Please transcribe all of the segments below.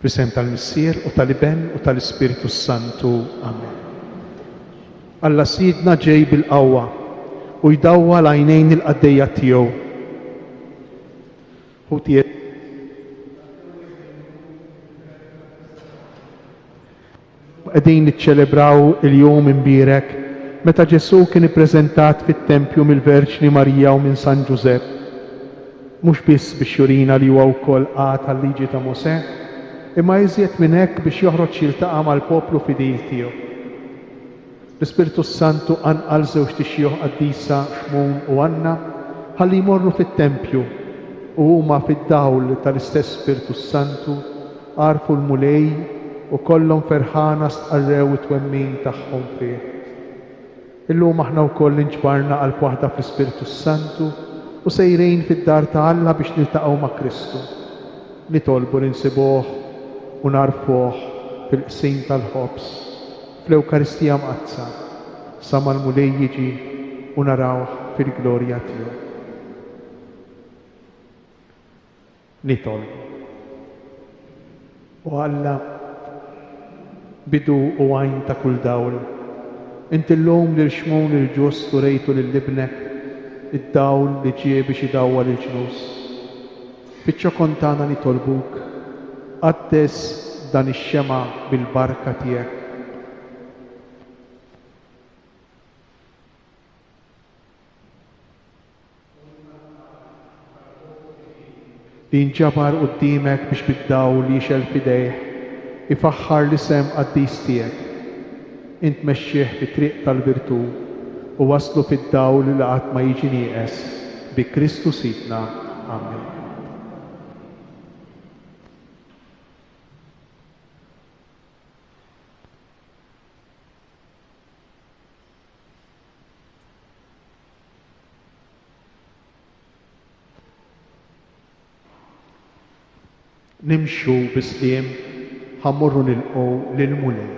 F'isem tal-Missier u tal-Iben u tal-Ispiritu Santu. Amen. Alla sidna ġej bil-qawwa u jdawwa l-għajnejn il-qaddejja tiegħu. Qegħdin niċċelebraw il-jum imbierek meta Ġesu kien ippreżentat fit-Tempju mill-Verġni Marija u minn San Ġusepp. Mhux biss biex jurina li huwa wkoll qagħat tal-liġi ta' Mosè, imma iżjed minn hekk biex joħroġ jiltaqa' mal-poplu fidej tiegħu. L-Ispiritu Santu anqal żewġ tixjieħ qaddisa Xmun u Anna ħalli jmorru fit-Tempju u huma fid-dawl tal-istess Spiritu Santu għarfu l-mulej u kollhom ferħana stqarrew it-twemmin tagħhom fih. Illum aħna wkoll inġbarna qalb waħda fl-Ispiritu Santu u sejrejn fid-dar ta' Alla biex niltaqgħu ma' Kristu. Nitolbu li nsibuh u narfuh fil-qsim tal-ħobs fl-Ewkaristija mqazza sa mal-mulej jiġi u narawh fil-glorja tiegħu. Nitolbu. U Alla bidu u għajn ta' kull dawl, inti l-lum lil Xmun il-ġust u rejtu lill-ibnek id-dawl li ġie biex idawwa lill-ġnus. Fiċ-ċokontana nitolbuk, qaddes dan ix-xema bil-barka tiegħek. Li nġabar quddiemek biex bid-dawl li jixel f'idejh ifaħħar l-isem qaddis tiegħek. Int mexxih fit-triq tal-virtù u waslu fid-dawl li qatt ma jiġi nieqes bi Kristu Sidna. Amen. Nimxu bisliem ħammurru nilqgħu lill-mulej.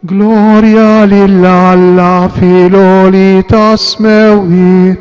Gloria lill'Alla filolitas mewit.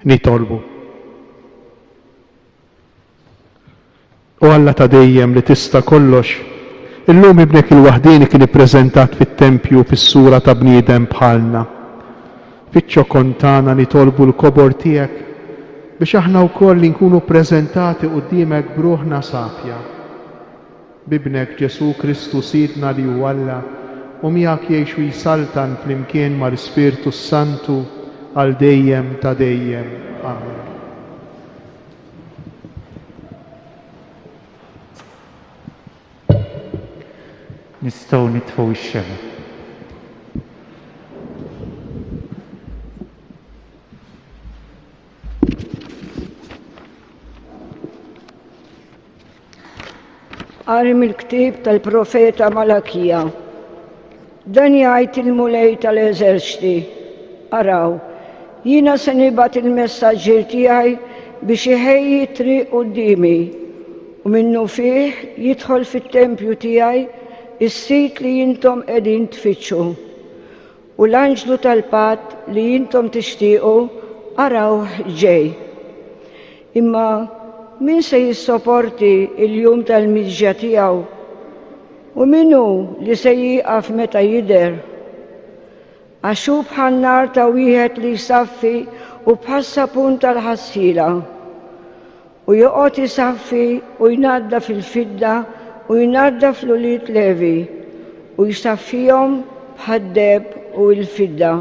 nitolbu. U Alla ta' dejjem li tista' kollox, illum ibnek il-waħdini kien ippreżentat fit-tempju fis-sura ta' bniedem bħalna. Fiċ-ċokon tagħna nitolbu l-kobor tiegħek biex aħna wkoll li nkunu ppreżentati quddiemek b'ruħna safja. Bibnek Ġesu Kristu Sidna li hu Alla u miegħek jgħix jisaltan flimkien mal-Ispirtu Santu għal dejjem ta' dejjem. Amen. Nistgħu nitfgħu x-xema. Qari mill-ktieb tal-profeta Malakija. Dan jgħid il-mulej tal-eżerċiti. Araw, jiena se nibgħat il-messaġġier tiegħi biex iħejji triq qudiemi u minnu fih jidħol fit-tempju tiegħi is-sit li jintom qegħdin tfittxu. U l-anġlu tal-patt li jintom tixtiequ araw ġej. Imma min se jissopporti il-jum tal-miġġa tiegħu u minnu li se jieqaf meta jidher. Għax hu bħal nar ta' wieħed li jsaffi u bħas-sapun tal-ħassila u joqgħod isaffi u jnadda fil-fidda u jnadda fl-uliet levi u jsaffihom bħad-deheb u l-fidda.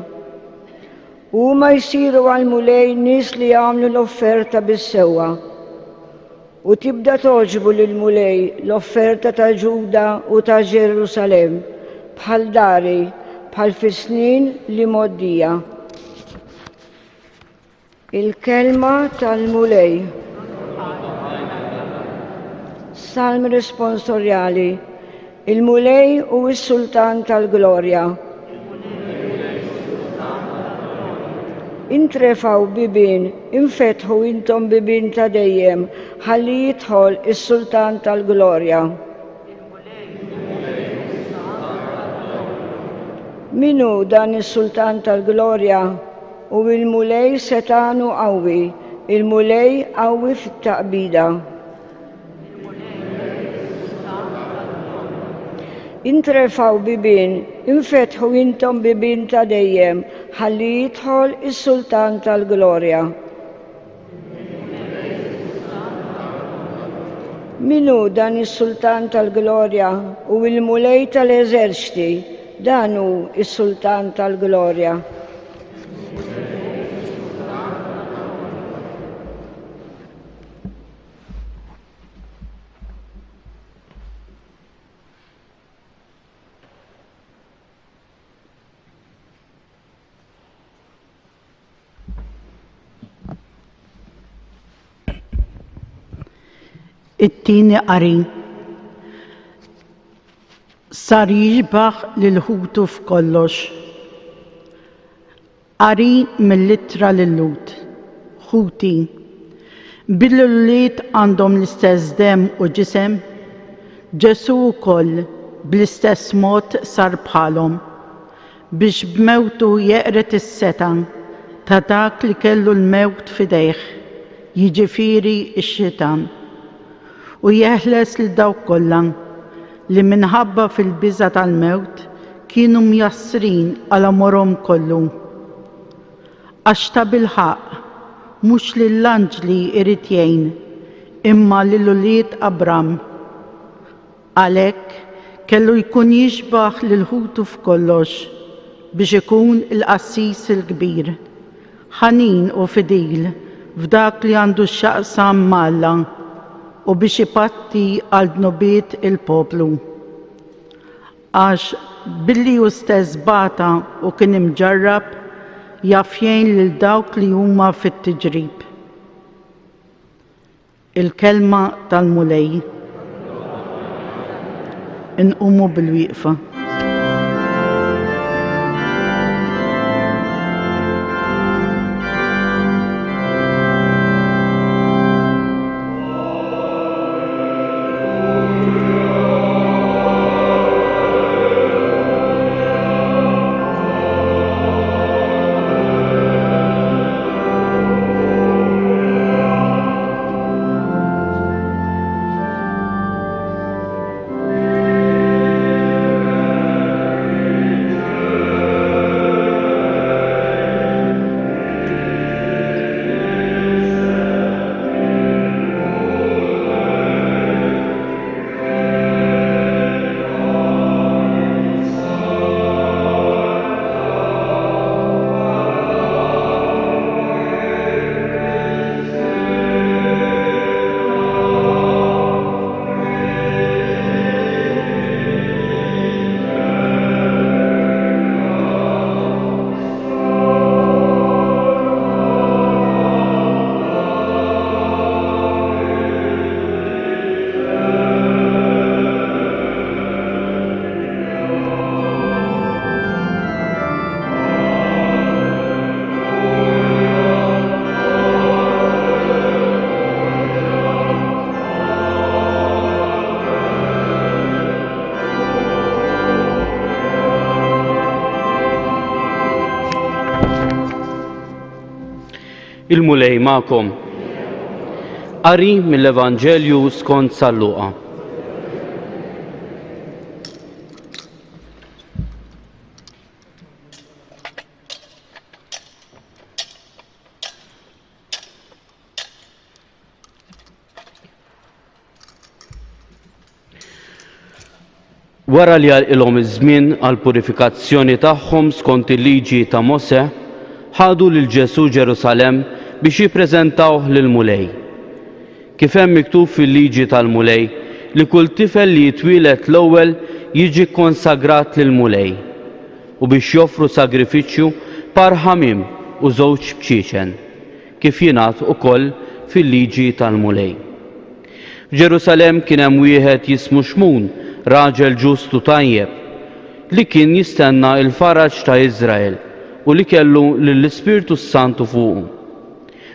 Huma jsiru għall-mulej nies li jagħmlu l-offerta bis-sewwa. U tibda toġbu lill-mulej l-offerta ta' Ġuda u ta' Ġerusalemm bħal dari, bħal fis-snin li moddija. Il-kelma tal-mulej. Salm responsorjali. Il-mulej u s-sultan tal-glorja. Intrefaw bibin, infetħu intom bibin ta' dejjem, ħalli jidħol is-sultan tal-glorja. Minu dan is-sultan tal-glorja u il-mulej setanu qawwi, il-mulej qawwi fit-taqbida. Intrefaw bibin, infetħu intom bibin ta' dejjem, ħalli jidħol is-sultan tal-glorja. Minu dan is-sultan tal-glorja u l-mulej tal-eżerċiti, dan hu is-sultan tal-glorja. It-tieni qari. Sar jiġbaħ lil-ħutu f'kollox. Qari mill-littra lil-lut. Ħuti. Bil-luliet għandhom l-istess dem u ġisem, Ġesu wkoll bl-istess mod sar bħalhom biex b'mewtu jeqret is-seta ta' dak li kellu l-mewt fidejh, jiġifieri x-xitan. U jeħles lil dawk kollha li minħabba fil-biża' tal-mewt kienu mjassrin għal amorhom kollu. Għax ta' bilħaq mhux lill-anġli jrid jgħin imma lil-ulied Abram. Għalhekk kellu jkun jixbaħ lil-ħutu f'kollox biex ikun il-qassis il-kbir, ħanin u fidil f'dak li għandu x'jaqsam mal-Alla u biex ipatti għal dnubiet il-poplu. Għax billi hu stess bata u kien imġarrab jaf jgħin lil dawk li huma fit-tiġrib. Il-kelma tal-mulej. Inqumu bil-wieqfa. Il-mulej ma'kom. Qari mill-Evanġelju skont San Luqa. Wara li għalqilhom iż-żmien għal purifikazzjoni tagħhom skont il-liġi ta' Mose, ħadu lil Ġesu Ġerusalemm biex jippreżentawh lill-mulej. Kif hemm miktub fil-liġi tal-mulej li kull tifel li jitwielet l-ewwel jiġi konsagrat lill-mulej u biex joffru sagrifiċċju par ħamim u żewġ bċiċen, kif jingħad ukoll fil-liġi tal-mulej. F'Ġerusalemm kien hemm wieħed jismu Xmun, raġel ġustu tajjeb, li kien jistenna il-faraġ ta' Iżrael u li kellu l-Ispirtu Santu fuqu.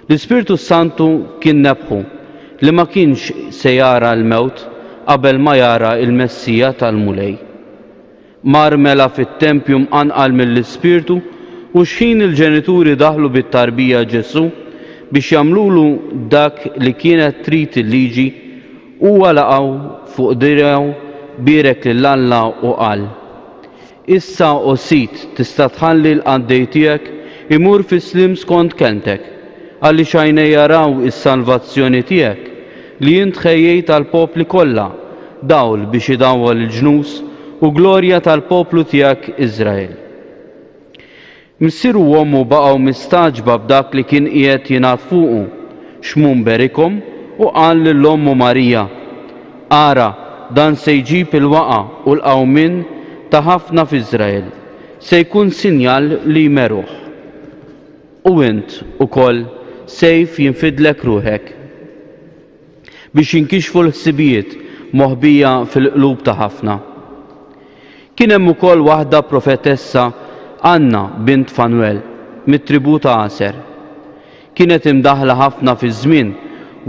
L-Ispirtu Santu kien nebħu li ma kienx se jara l-mewt qabel ma jara il-Messija tal-mulej. Mar mela fit-tempju mqanqal mill-Ispirtu u x'ħin il-ġenituri daħlu bit-tarbija Ġesu biex jagħmlulu dak li kienet trid il-liġi, huwa laqgħu fuq dirgħu birek lill-Alla u qal: Issa osit tista' tħalli l-qaddej tiegħek imur fis-slim skont kelmtek, għaliex għajnej jaraw is-salvazzjoni tiegħek li int ħejjejt tal-popli kollha, dawl biex idawwal il-ġnus u glorja tal-poplu tiegħek Iżrael. Missieru ommu baqgħu mistaġba b'dak li kien qiegħed jingħad fuqu, Xmun berikom, u qal lill-ommu Marija: Ara, dan se jġib il-waqa u l-qawmin ta' ħafna f'Iżrael, se jkun sinjal li jmeruh. U int ukoll sejf jinfidlek ruħek biex jinkixfu l-ħsibijiet moħbija fil-qlub ta' ħafna. Kien hemm ukoll waħda profetessa, Anna bint Fanuel, mit-tribu ta' Aser. Kienet imdaħla ħafna fi żmien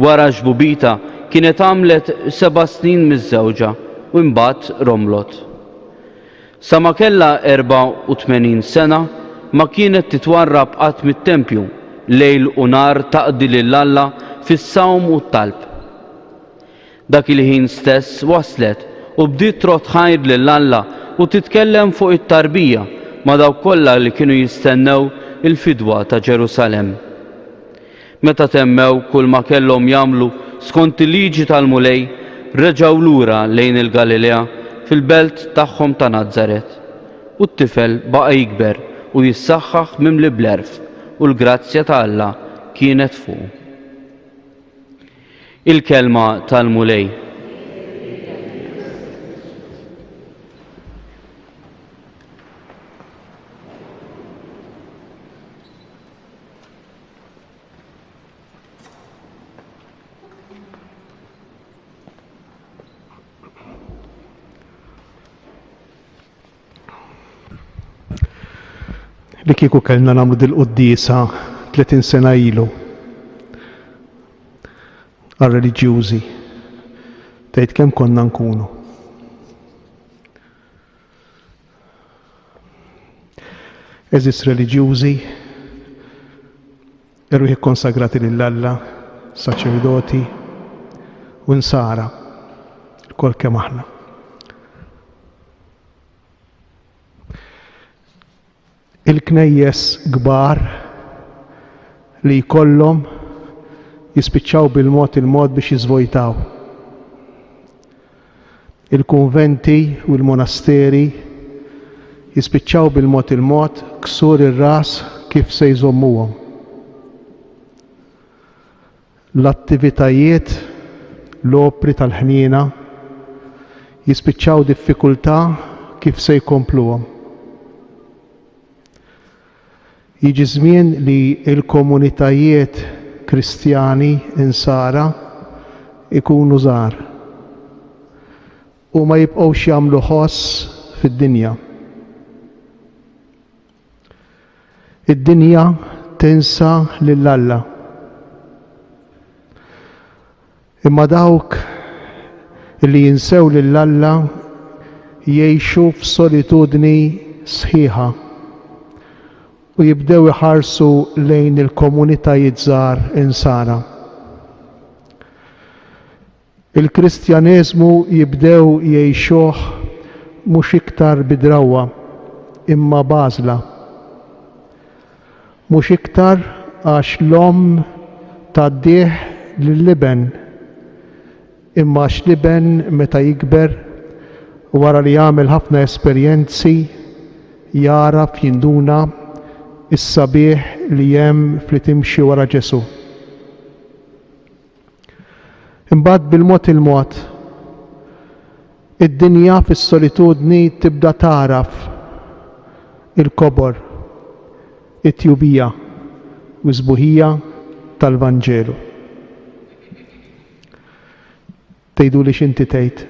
wara ġbubita kienet għamlet 7 snin miż-żewġa u mbagħad romlot. Sa ma kellha 84 sena ma kienet titwarrab qatt mit-tempju lejl u nar taqdi lill-Alla fis-sawm u t-talb. Dak il-ħin stess waslet u bdiet trot ħajr lill-Alla u titkellem fuq it-tarbija ma dawk kollha li kienu jistennew il-fidwa ta' Ġerusalemm. Meta temmew kull ma kellhom jagħmlu skont il-liġi tal-mulej, reġgħu lura lejn il-Galilea fil-belt tagħhom ta' Nażaret. U t-tifel baqa' jikber u jissaħħaħ mimli bl-erf u l-grazzja ta' Alla kienet fuqu. Il-kelma tal-mulej. Li kieku kellna nagħmlu dil-qudiesa 30 sena ilu għar-reliġjużi tgħid kemm konna nkunu. Eżis reliġjużi irru konsagrati lill-Alla, saċerdoti u nsara kol kemm aħna. Il-knejjes kbar li jkollhom jispiċċaw bil-mod biex jiżvojtaw. Il-kunventi u l-monasteri jispiċċaw bil-mod ksur ir-ras kif se jżommuhom. L-attivitajiet l-opri tal-ħniena jispiċċaw diffikultà kif se jkompluhom. Jiġi żmien li l-komunitajiet Kristjani insara ikunu żgħar u ma jibqgħux jagħmlu ħoss fid-dinja. Id-dinja tinsa lill-Alla. Imma dawk li jinsew lill-Alla jgħixu f'solitudni sħiħa u jibdew iħarsu lejn il-komunitajiet żgħar insana. Il-Kristjaneżmu jibdew jgħixuh mhux iktar bidrawwa imma bażla. Mhux iktar għax l-omm tgħaddih lill-liben imma x'liben meta jikber wara li jagħmel ħafna esperjenzi jaraf jinduna is-sabiħ li hemm fli timxi wara Ġesu. Imbagħad bil-mod il-mod id-dinja fis-solitudni tibda taraf il-kobor, it-tjubija u żbuħija tal-Vanġelu. Tgħiduli x'inti tgħid.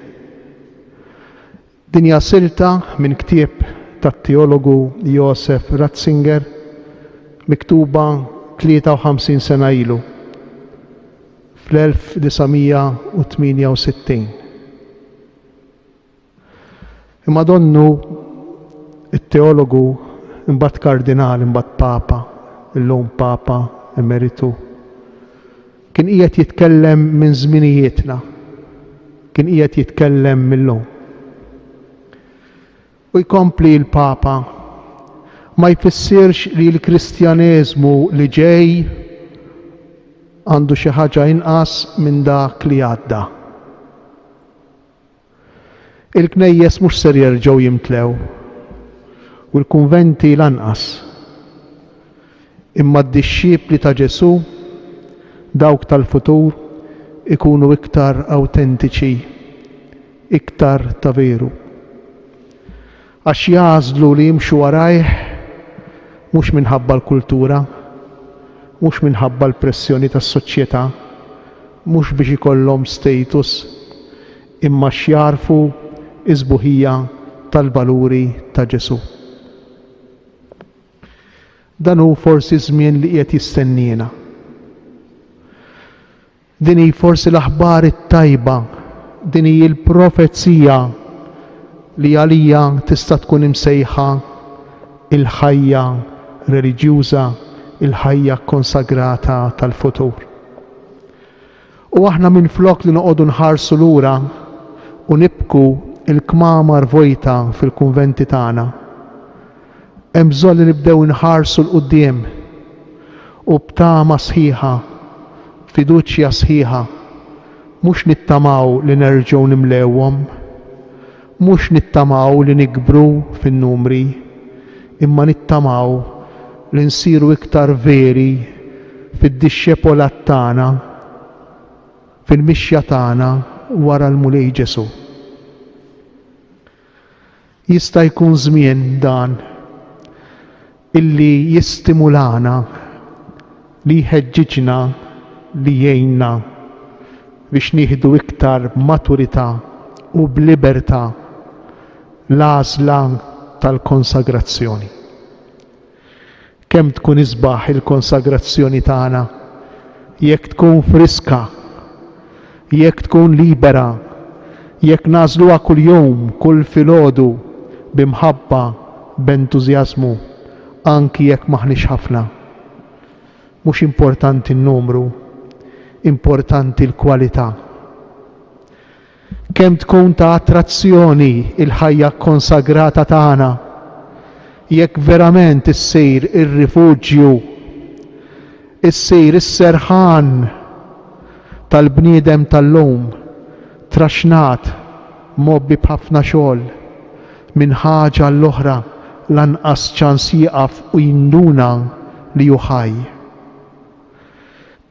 Dinja silta minn ktieb tat-teologu Joseph Ratzinger miktuba 53 sena ilu fl-1968. Imma donnu it-teologu imbagħad kardinal imbagħad papa, illum papa emeritu, kien qiegħed jitkellem minn żminijietna, kien qiegħed jitkellem millum. U jkompli l-Papa ma jfissirx li l-Kristjaneżmu li ġej għandu xi ħaġa inqas minn dak li għadda. Il-knejjes mhux ser jerġgħu jimtlew u l-kunventi lanqas. Imma d-dixxiepli ta' Ġesu dawk tal-futur ikunu iktar awtentiċi, iktar ta' veru. Għax jażlu li jimxu warajh mhux minħabba l-kultura, mhux minħabba l-pressjoni tas-soċjetà, mhux biex ikollhom status, imma x'jarfu iż-żbuħija tal-valuri ta' Ġesu. Dan hu forsi żmien li qiegħed jistennina. Din hi forsi l-aħbar it-tajba, din hi l-profezija li għalija tista' tkun imsejħa il-ħajja reliġjuża, il-ħajja konsagrata tal-futur. U aħna minflok li noqogħdu nħarsu lura u nibku il-kmamar vojta fil-kunventi tagħna, hemm bżonn li nibdew nħarsu l-qudiem u b'tama sħiħa, fiduċja sħiħa, mhux nittamaw li nerġgħu nimlewhom, mhux nittamaw li nikbru fin-numri, imma nittamaw li nsiru iktar veri fid-dixxepolat tagħna, fil-mixja tagħna wara l-mulej Ġesu. Jista' jkun żmien dan illi jistimulana, li jħeġġiġna, li jgħinna biex nieħdu iktar maturità u b'libertà l-għażla tal-konsagrazzjoni. Kemm tkun isbaħ il-konsagrazzjoni tagħna, jekk tkun friska, jekk tkun libera, jekk nażluha kuljum, kull filgħodu b'imħabba, b'entużjażmu, anki jekk maħniex ħafna. Mhux importanti n-numru, importanti l-kwalità. Kemm tkun ta' attrazzjoni il-ħajja konsagrata tagħna, jekk verament issir ir-rifuġju, issir is-serħan tal-bniedem tal-lum, traxnat, mobbi b'ħafna xogħol, minn ħaġa l-oħra lanqas ċans jieqaf u jinduna li hu ħaj.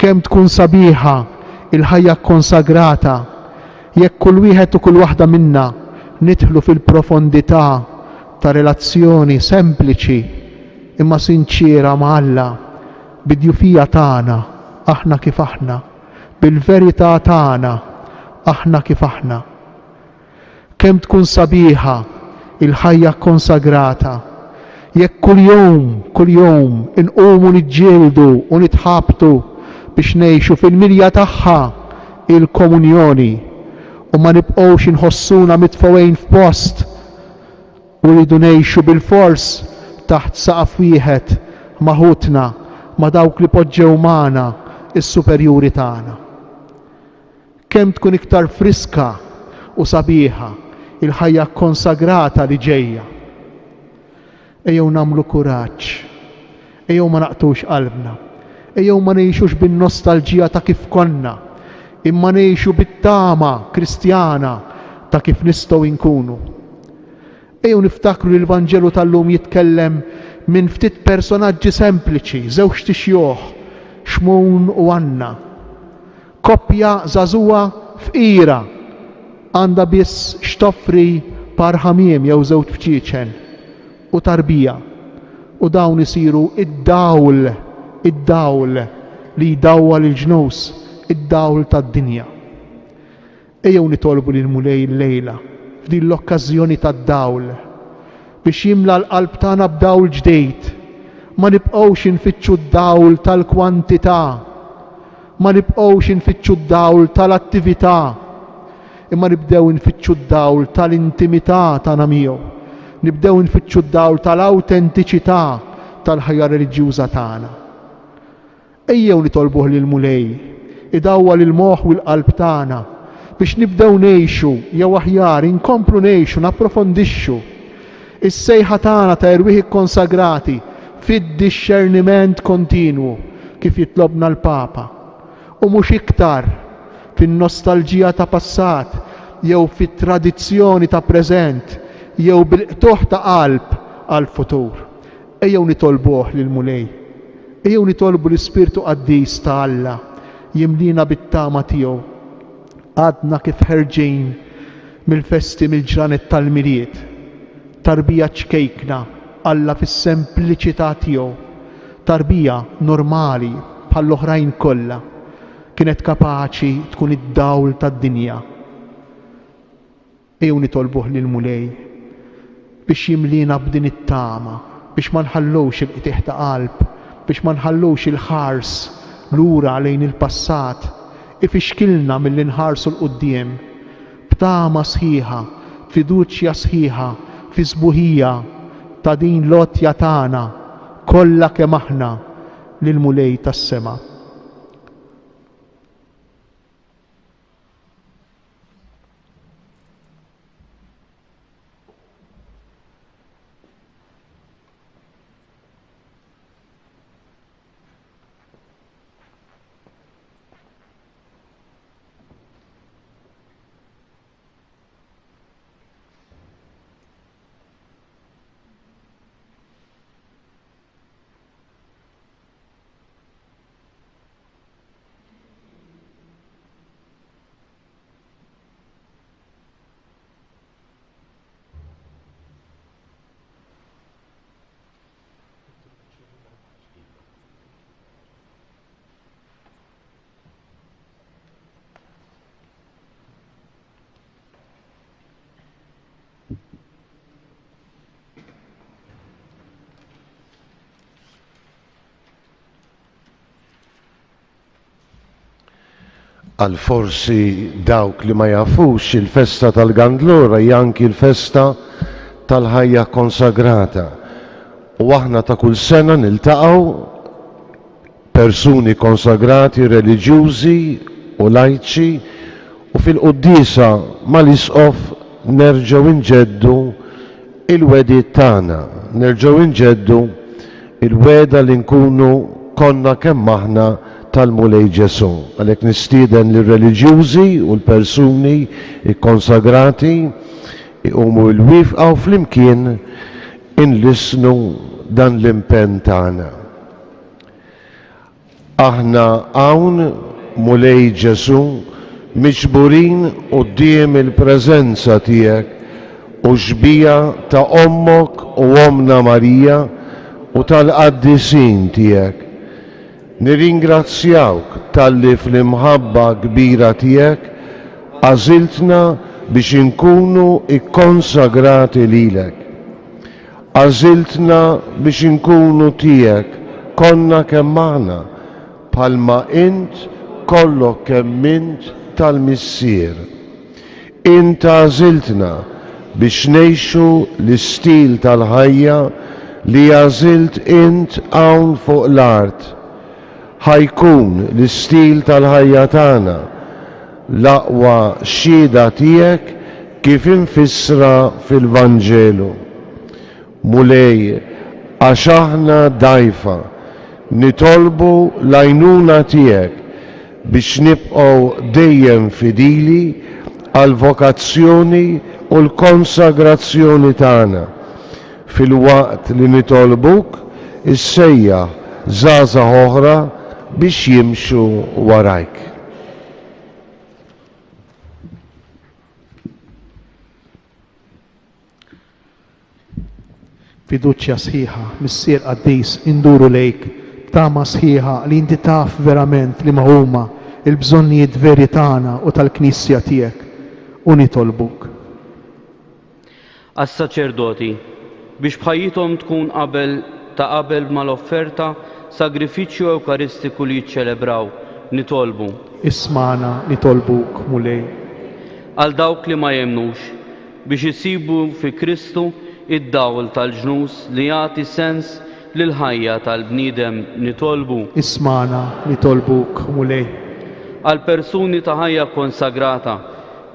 Kemm tkun sabiħa il-ħajja konsagrata, jekk kull wieħed u kull waħda minna nidħlu fil-profondità ta' relazzjoni sempliċi imma sinċira ma' Alla, bid-djufija tagħna aħna kif aħna, bil-verità tagħna aħna kif aħna. Kemm tkun sabiħa il-ħajja konsagrata, jekk kuljum inqumu niġġieldu u nitħabtu biex ngħixu fil-milja tagħha il-komunjoni u ma nibqgħux inħossuna mitfawejn f'post u rridu ngħixu bil-fors taħt saqaf wieħed maħutna ma' dawk li poġġew magħna is-superjuri tagħna. Kemm tkun iktar friska u sabiħa il-ħajja konsagrata li ġejja. Ejjew nagħmlu kuraġġ, ejjew ma naqtux qalbna, ejjew ma ngħixux bin-nostalġija ta' kif konna, imma ngħixu bit-tama Kristjana ta' kif nistgħu nkunu. Ejjew niftakru li l-Vanġelu tal-lum jitkellem minn ftit personaġġi sempliċi, żewġ tixjoħ, Xmun u Anna. Koppja żagħżugħa fqira għandha biss xtoffri par ħamiem jew żewġ fċiċen u tarbija. U dawn isiru id-dawl li jdawwal il-ġnus, id-dawl tad-dinja. Ejjew nitolbu lil Mulej llejla f'din l-okkażjoni tad-dawl biex jimla l-qalb tagħna b'dawl ġdejd. Ma nibqgħux infittxu d-dawl tal-kwantità, ma nibqgħux infittxu d-dawl tal-attività, imma nibdew infittxu d-dawl tal-intimità tagħna miegħu. Nibdew infittxu d-dawl tal-awtentiċità tal-ħajja reliġjuża tagħna. Ejjew nitolbuh lil Mulej idawwal il-moħħ u l-qalb tagħna biex nibdew ngħixu jew aħjar inkomplu ngħixu, napprofondixxu is-sejħa tagħna ta' irwieħ ikkonsagrati fid-discerniment kontinwu kif jitlobna l-Papa u mhux iktar fin-nostalġija ta' passat jew fit-tradizzjoni ta' preżent jew bil-qtuħ ta' qalb għall-futur. Ejjew nitolbuh lil Mulej, ejjew nitolbu l-Ispirtu Qaddis ta' Alla jimlina bit-tama tiegħu. Għadna kif ħerġin mill-festi mill-ġranet tal-miliet, tarbija ċkejkna Alla fis-sempliċità tiegħu, tarbija normali bħall-oħrajn kollha, kienet kapaċi tkun id-dawl tad-dinja. Ejjew nitolbuh lil Mulej biex jimlina b'din it-tama, biex ma nħallux il-qtieħ ta' qalb, biex ma nħallux il-ħars lura lejn il-passat, ifixkilna milli nħarsu l-qudiem b'tama sħiħa, fiduċja sħiħa, fi sbuħija ta' din lotja tagħna kollha kemm aħna lil Mulej tas-sema. Għal forsi dawk li ma jafux il-festa tal-Gandlura hija anki l-festa tal-ħajja konsagrata. U aħna ta' kull sena niltaqgħu persuni konsagrati, reliġjużi u lajċi u fil-quddisa mal-isqof nerġgħu inġeddu il-wedijiet tagħna, nerġgħu inġeddu il-weda li nkunu konna kemm aħna tal-Mulej Ġesu. Għalhekk nistieden lir-reliġjużi u l-persuni ikkonsagrati iqumu l-wifqaw flimkien inlisnu dan l-impenn tagħna. Aħna hawn Mulej Ġesu miġburin quddiem il-preżenza tiegħek u xbija ta' ommok u omna Marija u tal-qaddisin tiegħek. Nirringrazzjawk tal-li fl-imħabba kbira tiegħek għażiltna biex inkunu ikkonsagrati lilek. Għażiltna biex inkunu tiegħek konna kemm aħna bħalma int kollok kemm int tal-missier. Int għażiltna biex ngħixu l-istil tal-ħajja li jażilt int hawn fuq l-art ħajkun l-istil tal-ħajja tagħna, l-aqwa xhieda tiegħek kif infissra fil-Vanġelu. Mulej, għax aħna dajfa, nitolbu l-għajnuna tiegħek biex nibqgħu dejjem fidili għal vokazzjoni u l-konsagrazzjoni tagħna fil-waqt li nitolbuk issejjaħ żgħażagħ oħra biex jimxu warajk. Fiduċja sħiħa, missier qaddis induru lejk, b'tama sħiħa li inti taf verament li ma huma il-bżonnijiet veri tagħna u tal-Knisja tiegħek u nitolbuk. Għas-saċerdoti biex bħajjithom tkun qabel mal-offerta sagrifiċċju Ewkaristiku li jiċċelebraw, nitolbu. Ismana nitolbuk mulej. Għal dawk li ma jemnux biex isibu fi Kristu id-dawl tal-ġnus li jagħti sens lil ħajja tal-bniedem, nitolbu. Ismana nitolbuk mulej. Għal persuni ta' ħajja konsagrata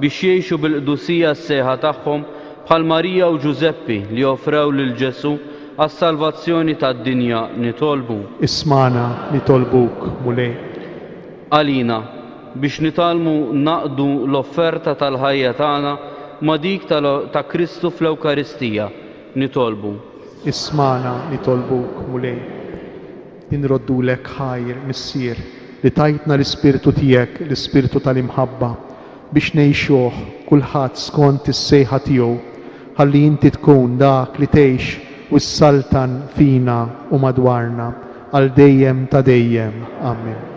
biex jgħixu bil-qdusija s-seħa tagħhom bħal Marija u Giuseppi li offrew lil Ġesu għas-salvazzjoni tad-dinja, nitolbu. Ismana nitolbuk mulej. Għalina biex nitalmu naqdu l-offerta tal-ħajja tagħna ma' dik ta' Kristu fl-Ewkaristija, nitolbu. Ismana nitolbuk mulej. Inroddulek ħajr missier li tajtna l-Ispiritu tiegħek, l-Ispiritu tal-imħabba, biex ngħixuh kulħadd skont is-sejħa tiegħu, ħalli inti tkun dak li tgħix u s-saltan fina u madwarna għal dejjem ta' dejjem. Amen.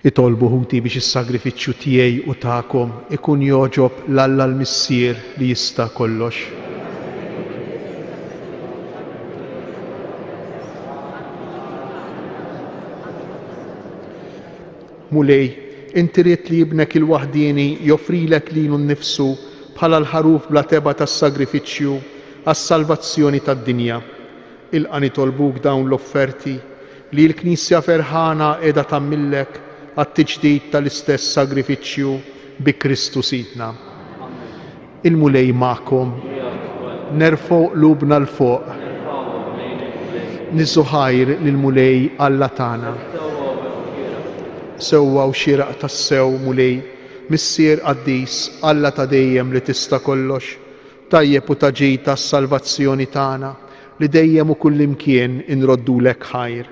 Itolbu ħuti biex is-sagrifiċċju tiegħi u tagħkom ikun joġob l-Alla l-Missier li jista' kollox. Mulej, inti ried li ibnek il-waħdieni joffrilek lilu nnifsu bħala l-ħaruf bla teba tas-sagrifiċċju għas-salvazzjoni tad-dinja. Ilqa' nitolbuk dawn l-offerti li l-Knisja ferħana qiegħda tagħmillek għat-tiġdid tal-istess sagrifiċċju bi Kristu Sidna. Il-mulej magħkom, nerfgħu qlubna l-fuq, niżu ħajr lill-mulej Alla tagħna. Sewwa u xieraq tas-sew mulej, Missier Qaddis, Alla ta' dejjem li tista' kollox, tajjeb u taġid tas-salvazzjoni tagħna li dejjem u kullimkien inroddulek ħajr.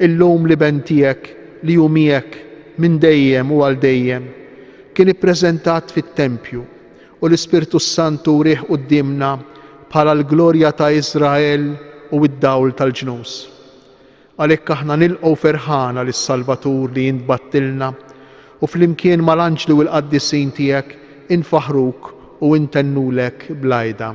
Illum li ben tiegħek li hu miegħek minn dejjem u għal dejjem kien ippreżentat fit-Tempju u l-Ispirtu Santu rih qudiemna bħala l-glorja ta' Iżrael u d-dawl tal-ġnus. Għalhekk aħna nilqgħu ferħana lis-Salvatur li jintbattilna u flimkien mal-anġli u l-qaddisin tiegħek infaħruk u intennulek blajda.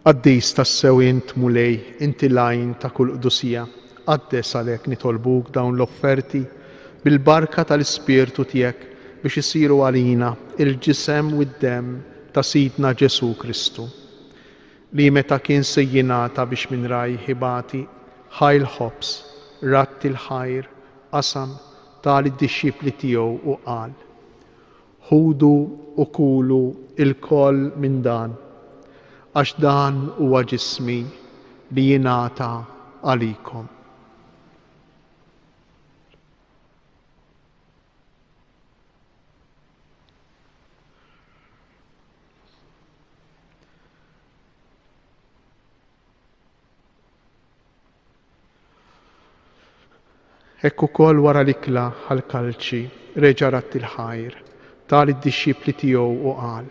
Qaddis tas-sew int mulej, inti lajn ta' kull qdusija, qaddes għalhekk nitolbuk dawn l-offerti bil-barka tal-Ispirtu tiegħek biex isiru għalina il-ġisem u d-demm ta' Sidna Ġesu Kristu, li meta kien sejjinata biex minn raj ħibati ħajl ħobs, ratti l-ħajr, qasam tal id-dixxipli tiegħu u qal: ħudu u kulu il-koll minn dan, għax dan huwa ġismi li jingħata għalikom. Hekk ukoll wara l-ikla għall-kalċi reġa' ratti l-ħajr tal id-dixxipli tiegħu u qal: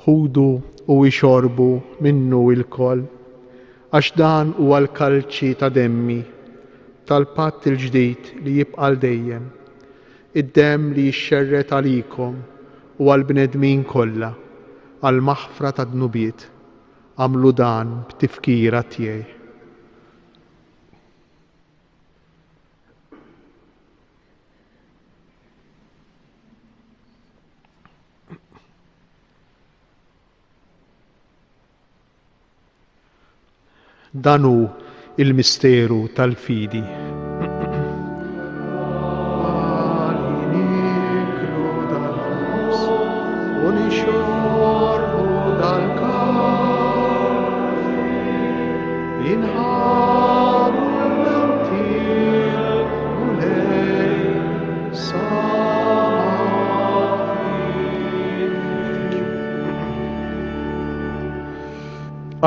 ħudu u ixorbu minnu il-koll, għax dan huwa l-kalċi ta' demmi tal-patt il-ġdid li jibqa' dejjem, id-demm li jixxerret għalikom u għall-bnedmin kollha għall-maħfra ta' dnubiet. Għamlu dan b'tifkira tiegħi. Dan hu il-misteru tal-fidi.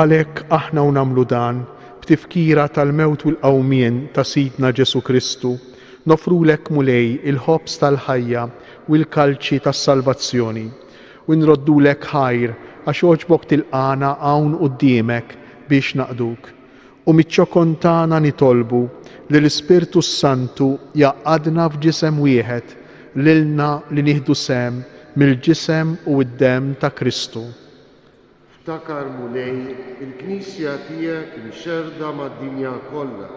Għalhekk aħna u nagħmlu dan b'tifkira tal-mewt u l-qawmien ta' Sidna Ġesu Kristu, nofrulek mulej il-ħobs tal-ħajja u l-kalċi tas-salvazzjoni u nroddulek ħajr għax oġbok tilqana hawn quddiemek biex naqduk. U miċ-ċokon tagħna nitolbu li l-Ispirtu Santu jaqadna f'ġisem wieħed lilna li nieħdu sem mill-ġisem u d-dem ta' Kristu. Ftakar mulej il-Knisja tiegħek imxerda mad-dinja kollha.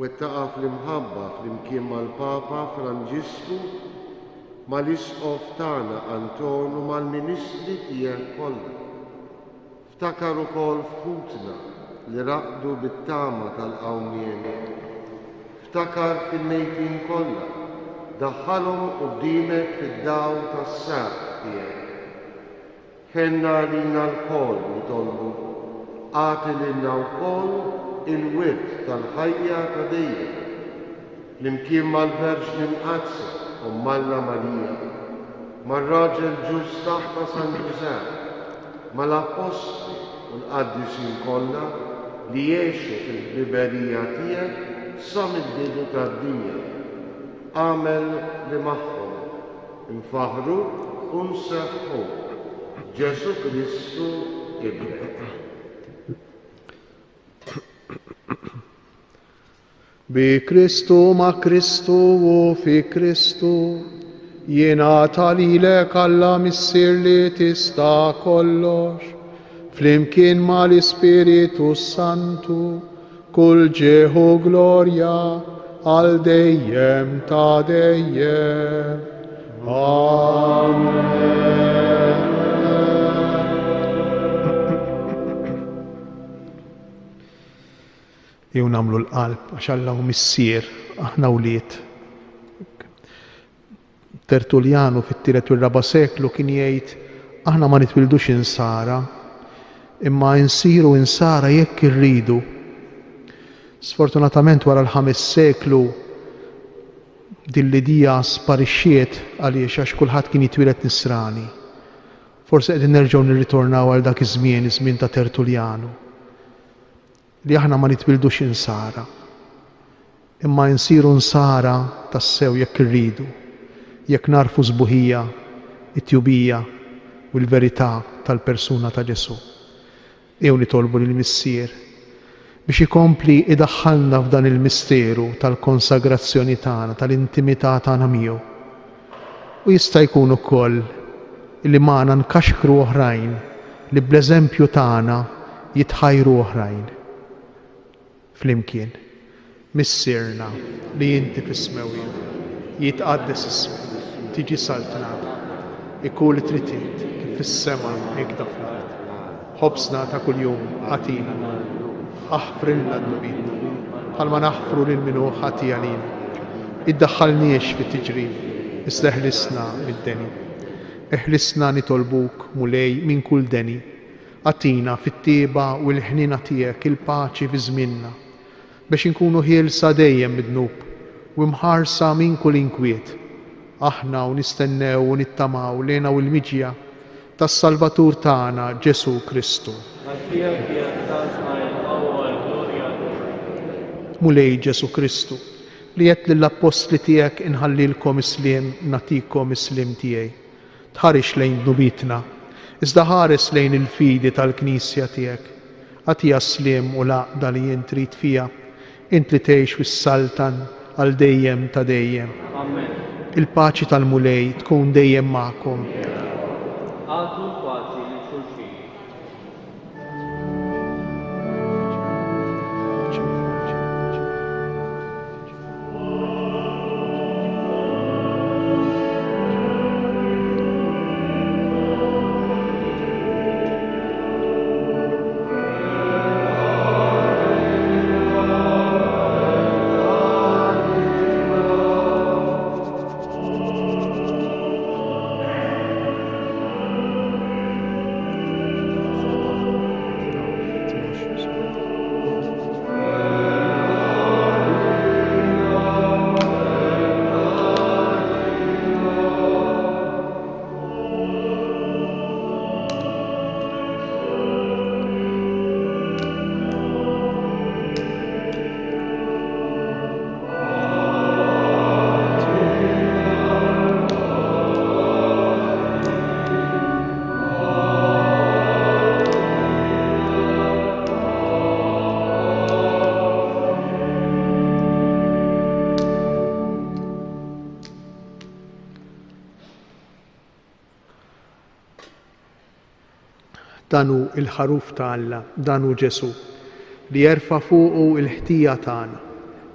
Wettaqa fl-imħabba flimkien mal-Papa Franġisku, mal-Isqof tagħna Antonu mal-Ministri tiegħek kollha. Ftakar ukoll f'ħutna li raqdu bit-tama tal-qawmien. Ftakar fil-mejtin kollha, daħħalhom quddiemek fid-dawl tas-saq tiegħek. Ħenna lilna l-kol nitolbu, għati lilna wkoll il-wirt tal-ħajja ta' dejjem, flimkien mal-Verġni Mqazza Ummalla Marija, mar-Raġel ġust taħta San Ġusepp, mal-Apostli u l-Qaddisin kollha li jgħixu fil-ħbiberija tiegħek sa mill-bidu tad-dinja. Għamel li magħhom infaħru u nseħħu Ġesu Kristu ibnek. Bi Kristu ma' Kristu u fi Kristu jingħata lilek Alla Missier li tista' kollox, flimkien mal-Ispiritu Santu, kull ġieħu glorja għal dejjem ta' dejjem. Amen. Jew namlu l-qalb għax Alla hu missier aħna wlied. Tertuljanu fit-tielet u r-raba' seklu kien jgħid aħna ma nitwildux insara, imma insiru insara jekk irridu. Sfortunatament wara l-5 seklu din l-idea sparixxiet għaliex għax kulħadd kien jitwieled nisrani. Forse qegħdin nerġgħu nirritornaw għal dak iż-żmien, iż-żmien ta' Tertuljanu, li aħna ma nitwildux insara, imma insiru nsara tassew jekk irridu, jekk narfu sbuħija, it-tjubija u l-verità tal-persuna ta' Ġesu. Ew nitolbu lill-Missier biex ikompli idaħħalna f'dan il-misteru tal-konsagrazzjoni tagħna, tal-intimità tagħna miegħu. U jista' jkun ukoll li magħna nkaxkru oħrajn li bl-eżempju tagħna jitħajru oħrajn. Flimkien, missierna li inti fis-smewja, jitqaddes ismek, tiġi saltnata, ikun li trittiet kif fis-sema hekk fl-ard. Ħobsna ta' kuljum għatina, aħfrilna d-nubin, bħalma naħfru lil min hu ħati għalina. Iddaħħalniex fit-tiġrib, iżda eħlisna mid-deni. Eħlisna nitolbuk mulej minn kull deni. Għatina fit-tieba u l-ħnina tiegħek il-paċi fi żmienna, biex inkunu ħielsa dejjem mid-dnub u mħarsa minn kull inkwiet. Aħna u nistennew u nittamaw lejna u l-miġja tas-Salvatur tagħna Ġesu Kristu. Mulej Ġesu Kristu li qed lill-Apostli tiegħek inħallilkom isliem nagħtikom islim tiegħi. Tħarix lejn dnubitna, iżda ħares lejn il-fidi tal-Knisja tiegħek. Għatija sliem u laqda li jien trid fiha, int li tgħix fis-saltan għal dejjem ta' dejjem. Amen. Il-paċi tal-mulej tkun dejjem magħkom. Għatu paċi lil xulxin. danu il-ħaruf ta' Alla, danu Ġesu, li jerfa fuqu il-ħtija tagħna.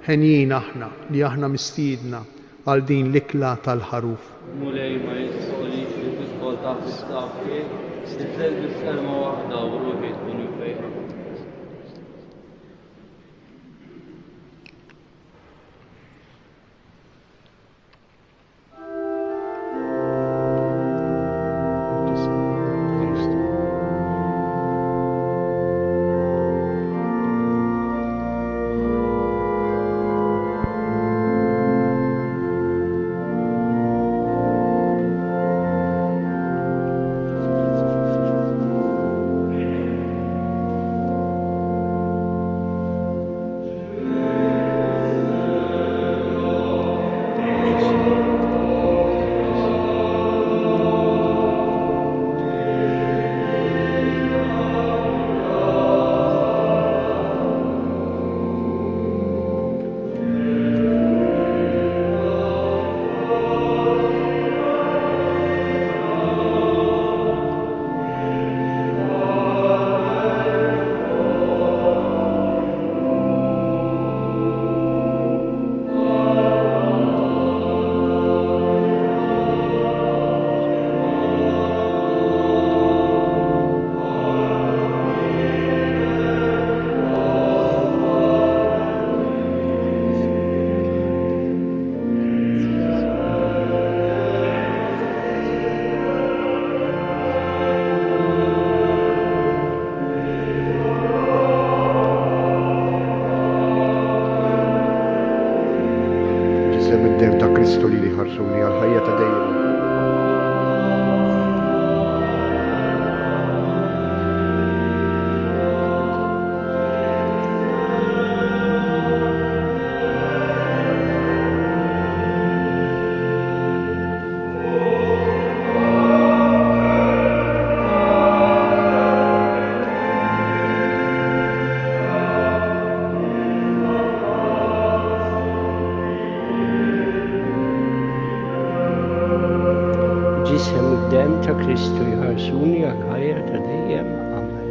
Ħenjin aħna li aħna mistiedna għal din l-ikla tal-ħaruf. Mulej ma jitħolix li tidħol taħt is-saffi, titlet bis-selma waħda u ruħi tkun jufejha. id-dem ta' Kristu li ħarsuni għal ħajja ta' dejjem. Ġisem id-dem ta' Kristu jħarsuni għal ħajja ta' dejjem. Amen.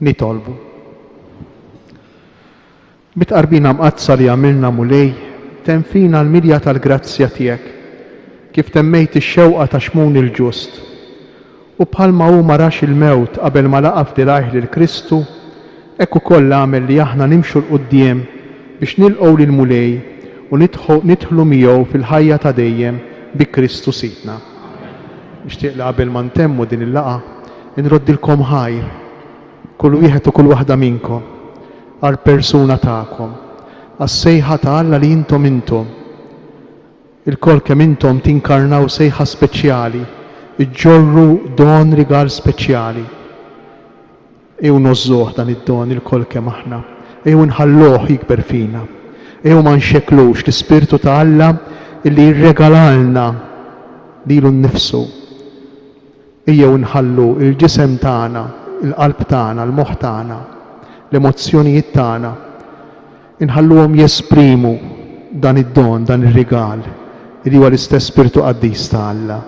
nitolbu. Bitqarbina mqazza li għamilna mulej, tenfina l-milja tal-grazzja tiegħek, kif temmejt ix-xewqa ta' xmun il-ġust. U bħalma hu ma rax il-mewt qabel ma laqa f'dirajh lil Kristu, hekk ukoll għamel li aħna nimxu l-qudiem biex nilqgħu lil mulej u nidħlu miegħu fil-ħajja ta' dejjem bi Kristu Sidna. Nixtieq li qabel ma ntemmu din il-laqa nroddilkom ħajr, kull wieħed u kull waħda minnkom, għal persuna tagħkom, għas-sejħa ta' Alla li intom. Il-kol kemm intom tinkarnaw sejħa speċjali, iġġorru don rigal speċjali. Ew nożżuh dan id-don il-kol kemm aħna, ew nħalluh jikber fina, ew ma nxekklux l-Ispirtu ta' Alla illi jirregalalna lilu nnifsu. Ejjew nħallu il-ġisem tagħna, il-qalb tagħna, l-moħħ tagħna, l-emozzjonijiet tagħna, inħalluhom jesprimu dan id-don, dan ir-rigal li huwa l-istess Spiritu Qaddis ta' Alla.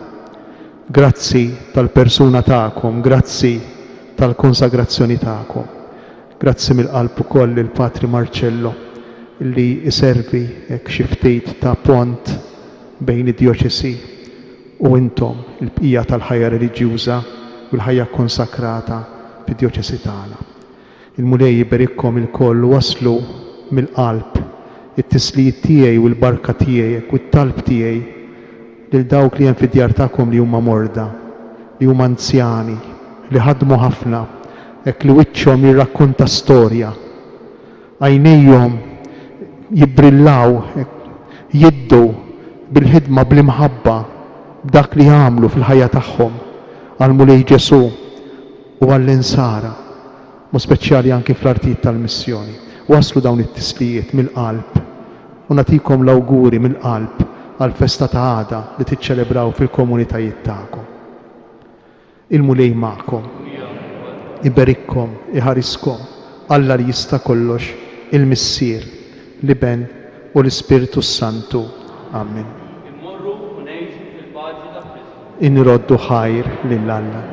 Grazzi tal-persuna tagħkom, grazzi tal-konsagrazzjoni tagħkom. Grazzi mill-qalb ukoll il-Patri Marcello illi iservi hekk xi ftit ta' pont bejn id-djoċesi u intom il-bqija tal-ħajja reliġjuża u l-ħajja konsakrata fid-djoċesi tagħna. Il-mulej jiberikkom il-koll waslu mill-qalb it-tislijiet tiegħi u l-barka tiegħi u t-talb tiegħi lil dawk li hemm fid-djar tagħkom li huma morda, li huma anzjani, li ħadmu ħafna, hekk li wiċċhom jirrakkunta storja, għajnejhom jibbrillaw, jiddu bil-ħidma bl-imħabba dak li għamlu fil-ħajja tagħhom għal-mulej Ġesu u għall-insara, u speċjali anki fl-artijiet tal-missjoni. Waslu dawn it-tislijiet mill-qalb u nagħtikom l-awguri mill-qalb għal-festa ta' għada li tiċċelebraw fil-komunitajiet tagħkom. Il-mulej magħkom, iberikkom, iħariskom, Alla li jista' kollox, il-Missier, l-Iben u l-Ispiritu Santu. Amen. Inroddu ħajr lill-Alla.